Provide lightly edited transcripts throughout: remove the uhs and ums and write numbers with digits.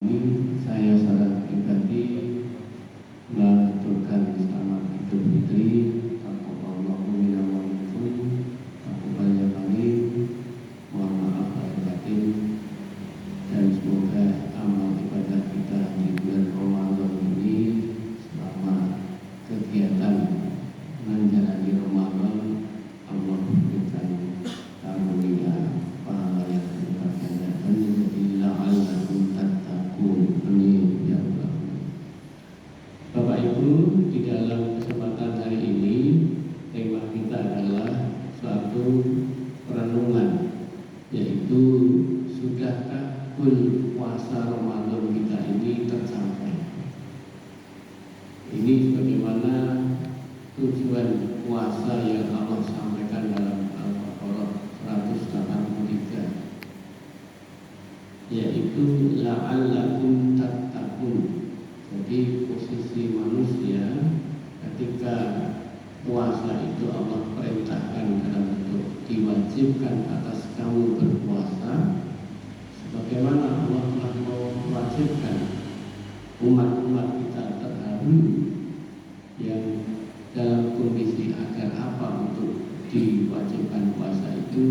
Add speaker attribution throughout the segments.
Speaker 1: Ini saya secara pribadi mengaturkan selamat Idul Fitri, taqabbalallahu minna wa minkum, taqabbal ya karim, mohon maaf lahir batin, dan semoga amal ibadah kita di bulan Ramadan ini selama kegiatan menjalani Ramadan Allah berikan karunia pahala yang berganda dan menjadi la'allakum tattaqun. Amin ya Allah. Bapak Ibu, di dalam kesempatan hari ini tema kita adalah suatu perenungan, yaitu sudahkah goal puasa Ramadan kita ini tercapai. Ini sebagaimana tujuan puasa yang Allah sampaikan dalam Al-Baqarah 183, yaitu la'allakum tattaqun. Jadi posisi manusia ketika puasa itu Allah perintahkan dalam bentuk diwajibkan atas kamu berpuasa, sebagaimana Allah telah mewajibkan umat-umat kita terdahulu yang dalam kondisi agar apa untuk diwajibkan puasa itu,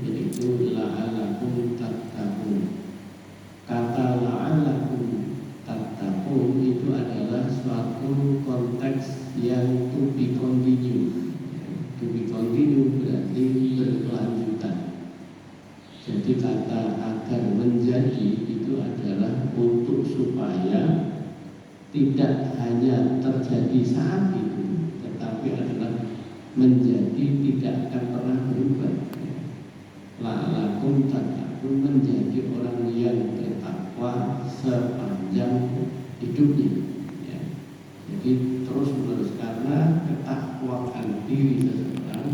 Speaker 1: yaitu la'allakum tattaqun. Kata la'allakum tattaqun itu adalah suatu konteks yang to be continue. To be continue berarti berkelanjutan. Jadi kata agar menjadi itu adalah untuk supaya tidak hanya terjadi saat itu, tetapi adalah menjadi tidak akan pernah berubah. La'allakum tattaqun, menjadi orang yang bertakwa sepanjang hidupnya, ya. Jadi terus menerus, karena ketakwaan diri seseorang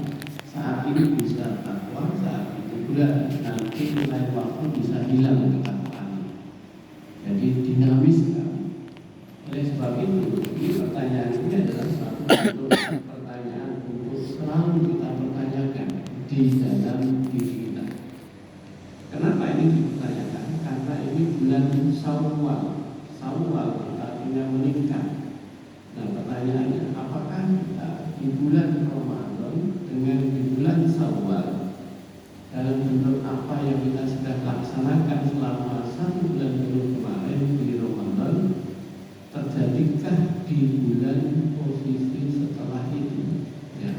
Speaker 1: saat ini bisa takwa, saat itu pula nanti lain waktu bisa hilang ketakwaannya. Jadi dinamis sekali. Oleh sebab itu, ini pertanyaan ini adalah suatu pertanyaan untuk selalu kita pertanyakan di dalam diri kita. Kenapa ini dipertanyakan? Karena ini bulan Syawal kita artinya meningkat. Nah, pertanyaannya, apakah kita di bulan Ramadan dengan di bulan Syawal dalam bentuk apa yang kita sudah laksanakan selama 1 bulan penuh kemarin di Ramadan, terjadikah di bulan posisi setelah itu? Ya.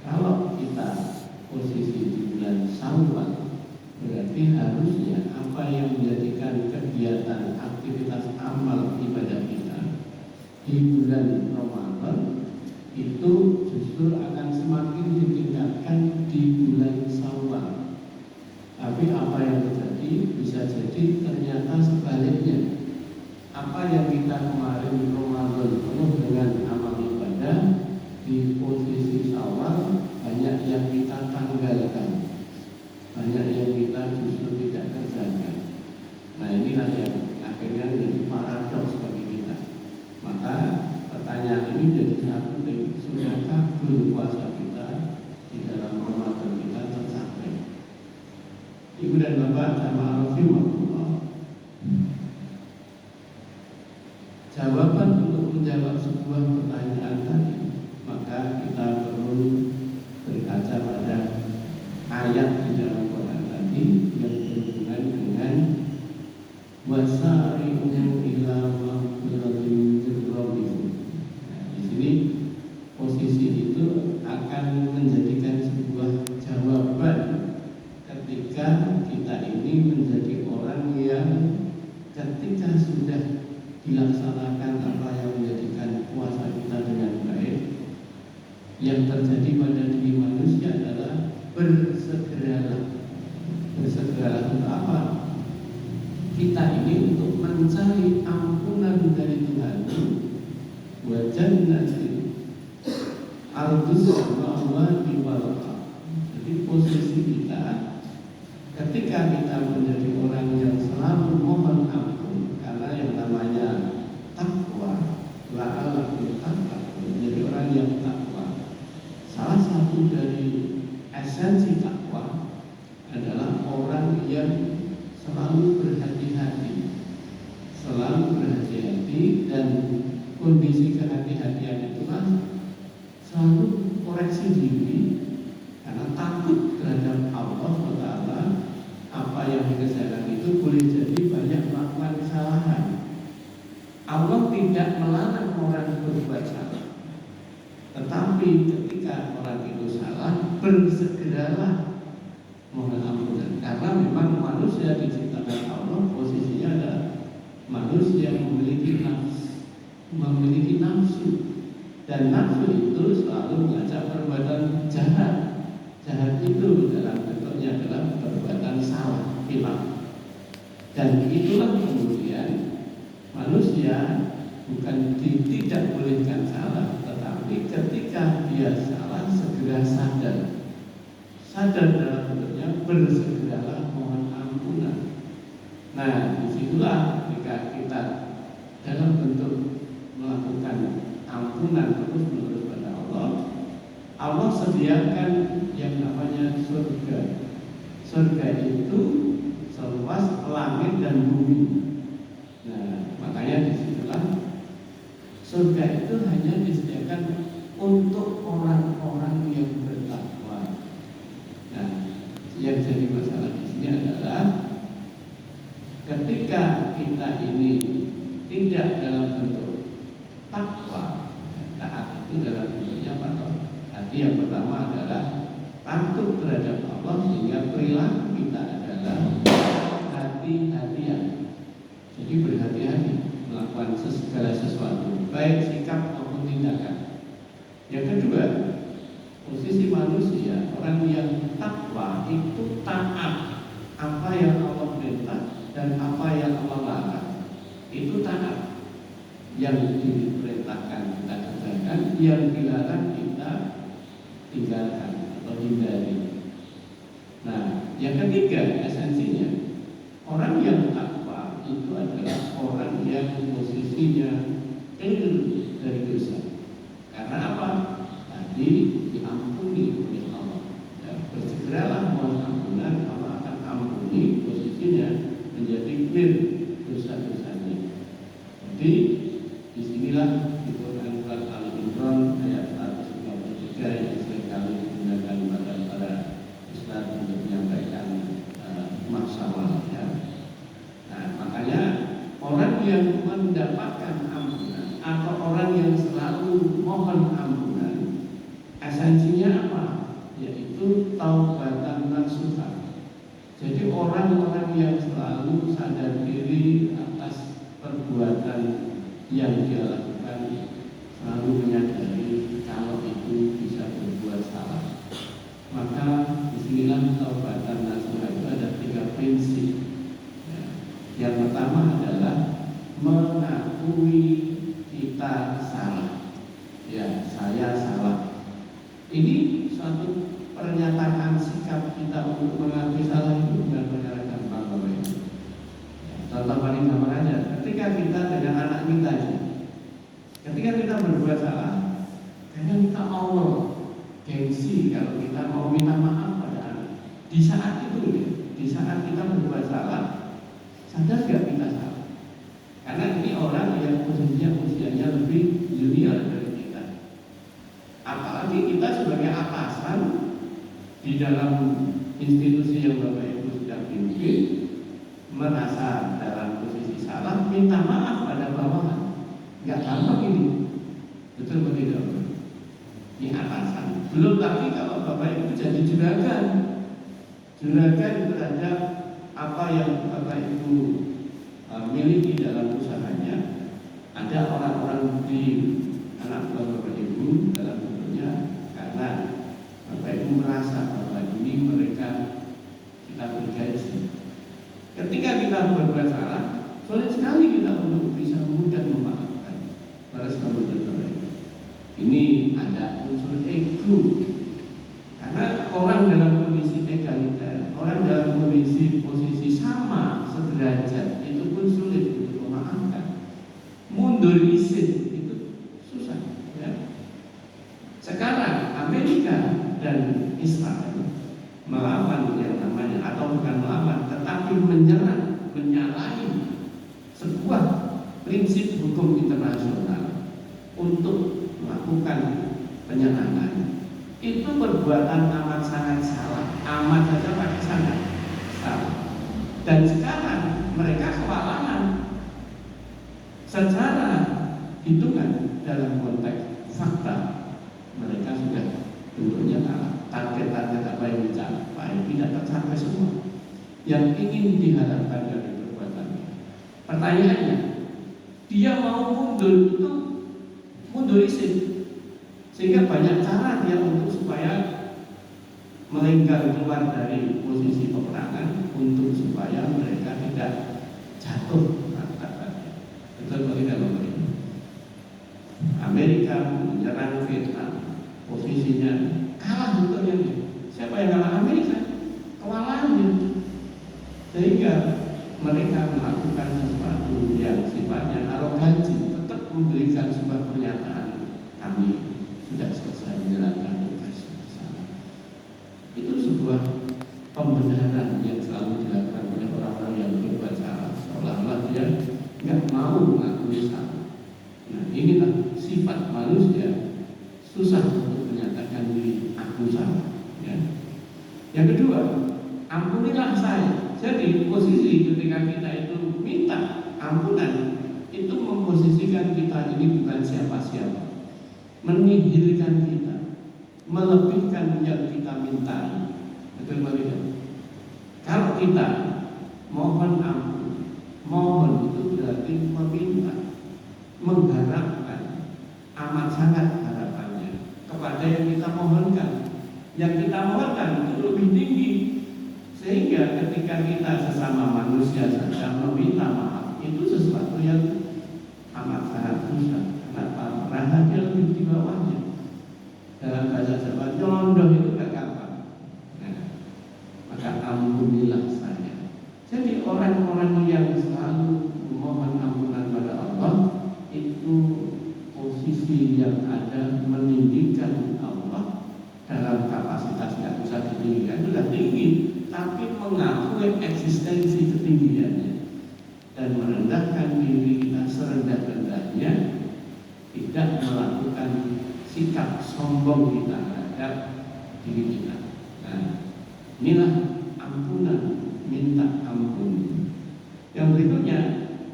Speaker 1: Kalau kita posisi di bulan Syawal, berarti harusnya apa yang menjadikan kegiatan aktivitas amal ibadah kita di bulan Ramadan itu justru akan semakin ditingkatkan di bulan Syawal. Tapi apa yang terjadi, bisa jadi ternyata sebaliknya. Apa yang kita kemarin Ramadan penuh dengan amal ibadah, di posisi Syawal banyak yang kita tanggalkan, banyak yang kita justru tidak kerjakan. Nah, inilah yang akhirnya menjadi paradoks bagi kita. Maka pertanyaan ini jadi sangat penting. Sudahkah puasa kita di dalam Ramadan kita tercapai? Ibu dan Bapak jamaah rahimakumullah, jawaban untuk menjawab sebuah pertanyaan tadi, maka kita perlu berkaca pada ayat di dalam Quran tadi yang berhubungan dengan wasari'u ila maghfiratin min rabbikum. Nah, di sini posisi itu akan menjadikan sebuah jawaban ketika kita ini menjadi orang yang ketika sudah dilaksanakan apa yang menjadikan puasa kita dengan baik, yang terjadi pada diri manusia adalah bersegeralah untuk apa? Kita ini untuk mencari ampunan dari Tuhan, wa jannatin ardhuha wal ardh. Jadi posisi kita ketika kita menjadi orang yang selalu mohon ampun, karena yang namanya takwa, la'allakum tattaqun, menjadi orang yang takwa. Salah satu dari esensi takwa adalah orang yang selalu berhati-hati, dan kondisi kehati-hatian itulah selalu koreksi diri karena takut terhadap Allah SWT. Apa yang dikerjakan itu boleh jadi banyak melakukan kesalahan. Allah tidak melarang orang berbuat salah, tetapi ketika orang itu salah, bersegeralah mohon ampunan. Karena memang manusia diciptakan Allah posisinya adalah manusia yang memiliki nafsu, dan nafsu itu selalu mengajak perbuatan jahat. Jahat itu dalam bentuknya adalah perbuatan salah, hilang. Dan itulah kemudian manusia bukan tidak bolehkan salah, tetapi ketika dia salah segera sadar dalam bentuknya bersegeralah mohon ampunan. Nah, disitulah ketika kita dalam bentuk melakukan ampunan terus menerus pada Allah, Allah sediakan yang namanya surga. Surga itu seluas langit dan bumi. Nah, makanya disitulah surga itu hanya disediakan untuk orang-orang yang bertakwa. Nah, yang jadi masalah di sini adalah ketika kita ini tidak dalam bentuk takwa, taat itu dalam bentuknya apa? Tadi yang pertama adalah takut terhadap Allah, sehingga perilaku kita adalah hati-hatian. Jadi berhati-hati melakukan segala sesuatu, baik sikap maupun tindakan. Yang kedua, posisi manusia, orang yang takwa itu taat apa yang Allah perintah dan apa yang Allah larang. Itu taat. Yang diperintahkan kita kerjakan, yang dilarang kita tinggalkan atau hindari. Nah, yang ketiga esensinya, orang yang takwa itu adalah orang yang posisinya dari dosa. Karena apa? Tadi diampuni oleh Allah. Ya, bersegeralah mohon ampunan, Allah akan ampuni, posisinya menjadi clear dosa-dosanya. Jadi disinilah di Quran surat Al-Imran ayat 153 yang seringkali digunakan pada para ustaz untuk menyampaikan masalah. Ya. Nah, makanya orang yang mendapatkan ampunan atau orang yang selalu mohon ampunan, esensinya apa? Yaitu taubatan nasuha. Jadi orang-orang yang selalu sadar diri atas perbuatan yang dia lakukan, selalu menyadari kalau itu bisa berbuat salah. Maka disinilah taubatan nasuha itu ada 3 prinsip. Ya. Yang pertama adalah mengakui kita salah. Ya, saya salah. Ini suatu pernyataan sikap kita untuk mengakui salah itu bukan perkara gampang, Bapak Ibu. Contoh paling gampang aja, ketika kita dengan anak kita, ketika kita berbuat salah, kadang kita awal gengsi kalau kita mau minta maaf pada anak. Di saat itu, di saat kita berbuat salah, sadar gak kita salah? Karena ini orang yang posisinya usianya lebih junior dari kita. Apalagi kita sebagai atasan di dalam institusi yang Bapak Ibu sedang pimpin, merasa dalam posisi salah, minta maaf pada bawahan. Gak gampang ini. Betul atau tidak? Ini atasan. Belum lagi kalau Bapak Ibu jadi juragan. Juragan terhadap apa yang Bapak Ibu miliki dalam usahanya. Ada orang-orang di anak buah Bapak Ibu dalam bentuknya karena Bapak Ibu merasa bahwa ini mereka kita bergaji. Ketika kita berbuat salah, sulit sekali kita untuk bisa mudah memaafkan para sahabat-sahabat. Ini ada unsur ego. Karena orang dalam kondisi egaliter, orang dalam kondisi posisi sama sederajat, itu pun sulit untuk memaafkan. Mundur izin itu susah. Ya. Sekarang Amerika dan Israel melawan yang namanya, atau bukan melawan, tetapi menyerang, menyalahi sebuah prinsip hukum internasional untuk melakukan penyerangan, itu perbuatan amat sangat salah, amat saja pakai sangat salah. Dan sekarang mereka kewalahan secara hitungan dalam konteks fakta, mereka sudah tentunya kalah. Target-target apa yang dicapai tidak tercapai semua yang ingin diharapkan dari perbuatannya. Pertanyaannya, dia mau mundur itu mundur izin, sehingga banyak cara dia untuk supaya melenggang keluar dari posisi peperangan untuk supaya mereka tidak jatuh martabatnya. Betul tidak memberi? Amerika menyerang Vietnam, posisinya kalah sebetulnya. Siapa yang kalah? Amerika. Kewalahannya. Sehingga mereka melakukan sesuatu yang sifatnya arogansi, tetap memberikan sebuah pernyataan, kami sudah selesai menjalankan tugas bersama. Itu sebuah pembenaran yang selalu dilakukan oleh orang-orang yang berbuat salah, seolah-olah dia nggak mau mengakui salah. Nah, inilah sifat manusia, susah untuk menyatakan diri aku salah. Ya. Yang kedua, ampunilah saya. Jadi posisi ketika kita itu minta ampunan, itu memposisikan kita ini bukan siapa-siapa, menihilkan kita, melebihkan yang kita mintai. Betul begitu. Kalau kita mohon ampun, mohon itu berarti meminta, mengharapkan, amat sangat harapannya kepada yang kita mohonkan. Yang kita mohonkan itu lebih tinggi, sehingga ketika kita sesama manusia saja meminta maaf, itu sesuatu yang amat sangat susah. Kenapa? Karena dia lebih di bawahnya. Dalam bahasa Jawa, nyondoh itu gak gampang. Nah, maka ampunilah saya. Jadi orang-orang yang selalu memohon ampunan pada Allah, itu posisi yang ada meninggikan Allah dalam kapasitas yang bisa ditinggikan sudah tinggi, tapi mengakui eksistensi ketinggiannya dan merendahkan diri kita serendah-rendahnya, tidak melakukan sikap sombong kita terhadap diri kita. Nah, inilah ampunan, minta ampun. Yang berikutnya,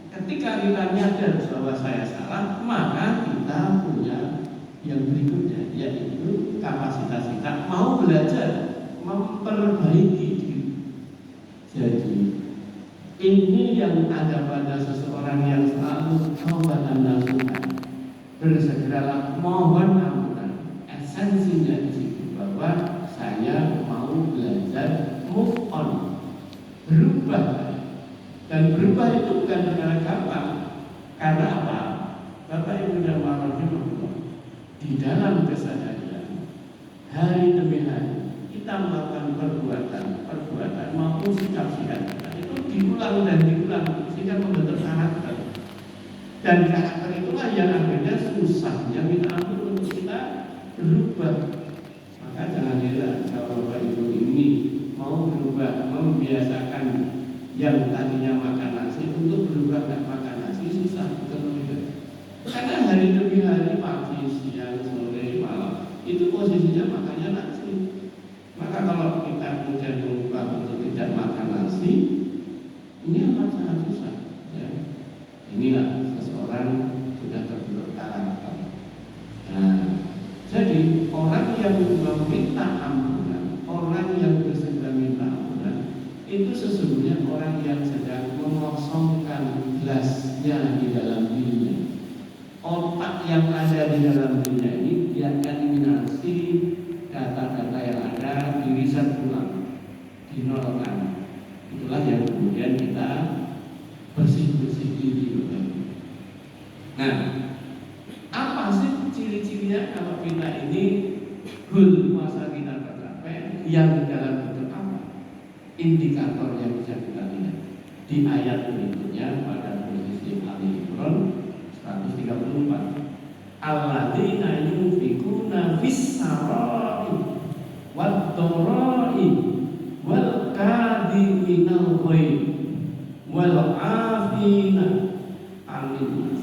Speaker 1: ketika kita nyadar bahwa saya salah, maka kita punya yang berikutnya, yaitu kapasitas kita mau belajar, memperbaiki diri. Jadi ini yang ada pada seseorang yang selalu taubat nasuhan, bersegeralah mohon ampunan. Esensinya di situ bahwa saya mau belajar move on, berubah. Dan berubah itu bukan perkara gampang. Karena apa? Bapak Ibu dan Warahmatullahi, di dalam kesadaran hari demi hari kita melakukan perbuatan maupun sikap-sikap kita itu diulang dan diulang sehingga membentuk karakter. Dan karakter itulah yang akhirnya susahnya minta ampun untuk kita berubah. Maka jangan heran kalau Bapak Ibu ini mau berubah, membiasakan yang tadinya makan nasi untuk berubah tak makan nasi, susah, betul tidak? Karena hari demi hari, pagi, siang, sore, malam itu posisinya makannya nasi. Maka kalau kita kemudian berubah untuk tidak makan nasi, ini amat sangat susah. Ya. Inilah seseorang sudah terbentuk karakter. Nah, jadi orang yang meminta ampunan, orang yang bersegera minta ampunan, itu sesungguhnya orang yang sedang mengosongkan gelasnya di dalam dirinya. Otak yang ada di dalam dirinya ini dia eliminasi data-data yang ada, di riset ulang, dinolkan. Itulah yang kemudian kita bersih-bersih diri. Nah, apa sih ciri-cirinya kalau kita ini goal puasa kita tercapai? Yang dalam bentuk apa? Indikator yang bisa kita lihat di ayat berikutnya pada posisi Ali Imran 134. Alladzina yunfikuna fis-sarai wad-dharai wal kadhiminal ghaib wal 'afina 'anil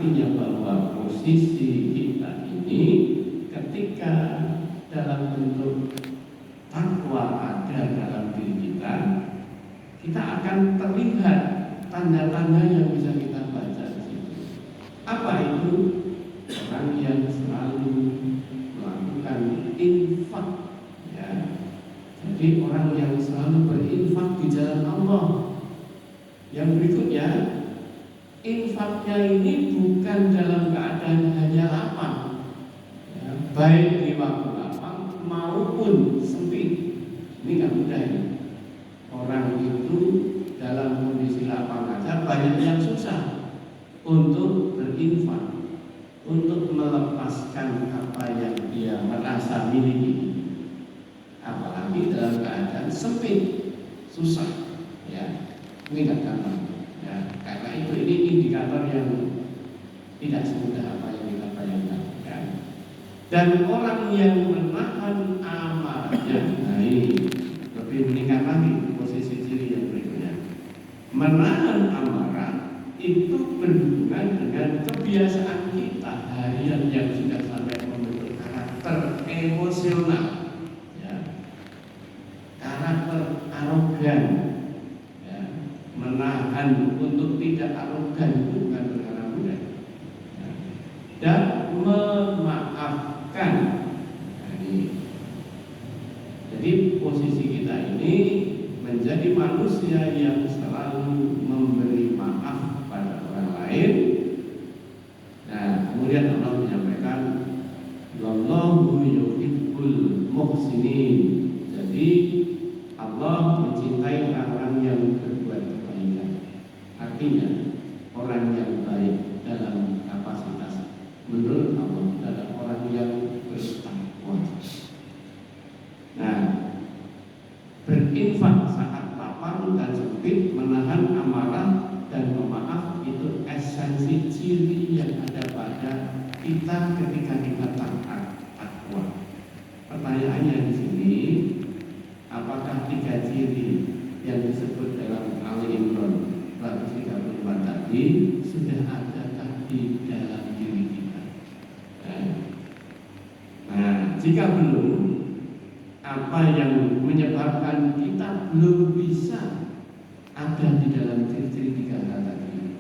Speaker 1: artinya bahwa posisi kita ini ketika dalam bentuk takwa ada dalam diri kita, kita akan terlihat tanda-tanda yang bisa kita baca di situ. Apa itu? Orang yang selalu melakukan infak, ya. Jadi orang yang selalu berinfak di jalan Allah. Yang berikutnya, infaknya ini bukan dalam keadaan hanya lapang, ya, baik di waktu lapang maupun sempit. Ini nggak mudah ya. Orang itu dalam kondisi lapang aja banyak yang susah untuk berinfak, untuk melepaskan apa yang dia merasa miliki, apalagi dalam keadaan sempit, susah, ya. Ini nggak gampang, ya. Karena ini indikator yang tidak semudah apa yang kita bayangkan, ya. Dan orang yang menahan amarahnya, nah ini lebih meningkat lagi posisi ciri yang berikutnya. Menahan amarah itu berhubungan dengan kebiasaan kita harian yang sudah sampai membentuk karakter emosional, ya. Karakter arogan, ya. Menahan untuk tidak arogan itu bukan perkara mudah, ya. Dan memaafkan. Nah, ini. Jadi posisi kita ini menjadi manusia yang selalu memberi maaf pada orang lain. Nah, kemudian Allah menyampaikan, wallahu yuhibbul muhsinin. Jadi Allah mencintai orang yang berbuat kebaikan. Artinya orang yang baik dalam kapasitas menurut Allah adalah orang yang bertakwa. Nah, berinfak saat lapang dan sempit, menahan amarah dan pemaaf itu esensi ciri yang ada pada kita ketika kita takwa. Pertanyaannya di sini, apakah 3 ciri yang disebut dalam Ali Imran 134 tadi sudah adakah di dalam diri kita? Nah, jika belum, apa yang menyebabkan kita belum bisa ada di dalam ciri-ciri 3 hal tadi?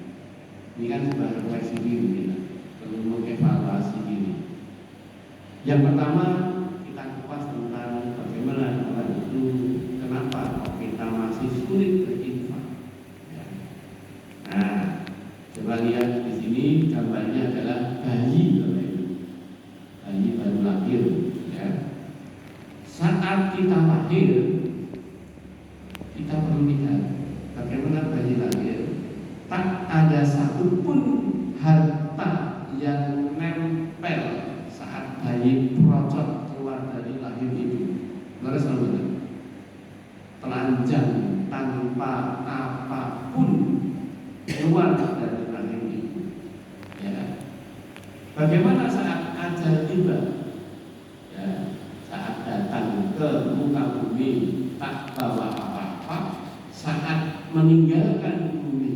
Speaker 1: Ini kan sebuah refleksi diri kita, perlu mengevaluasi diri. Yang pertama, kita kupas tentang bagaimana orang itu, kenapa kita masih sulit berinfak. Ya. Nah, coba lihat di sini gambarnya adalah bayi, bayi baru lahir. Ya. Saat kita lahir, kita perlu lihat bagaimana bayi lahir. Tak ada satupun harta yang nempel saat bayi procot keluar dari lahir ibu. Terus telanjang tanpa apapun keluar dari rahim ibu. Ya. Bagaimana saat ajal tiba? Ya. Saat datang ke muka bumi tak bawa apa-apa, saat meninggalkan bumi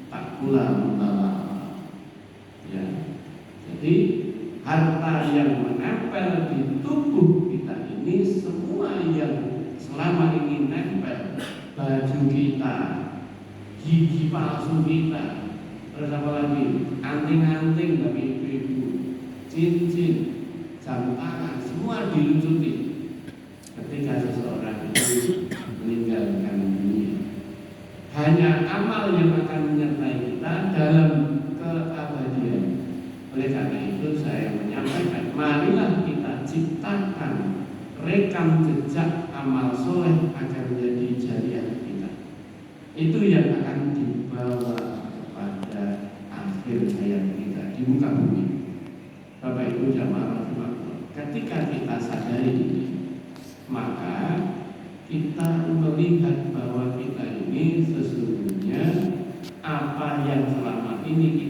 Speaker 1: tak pula membawa apa-apa. Ya. Jadi harta yang menempel di tubuh kita ini semua yang selama ini nempel, baju kita, gigi palsu kita, terus apa lagi, anting-anting dari ibu-ibu, cincin, jam tangan, semua dilucuti ketika seseorang itu meninggalkan dunia. Hanya amal yang akan menyertai kita dalam keabadian. Oleh karena itu saya menyampaikan, marilah kita ciptakan rekam jejak amal soleh agar menjadi jariah kita. Itu yang akan dibawa kepada akhir hayat kita di muka bumi. Bapak Ibu jamaah rahimahullah, ketika kita sadari ini, maka kita melihat bahwa kita ini sesungguhnya apa yang selama ini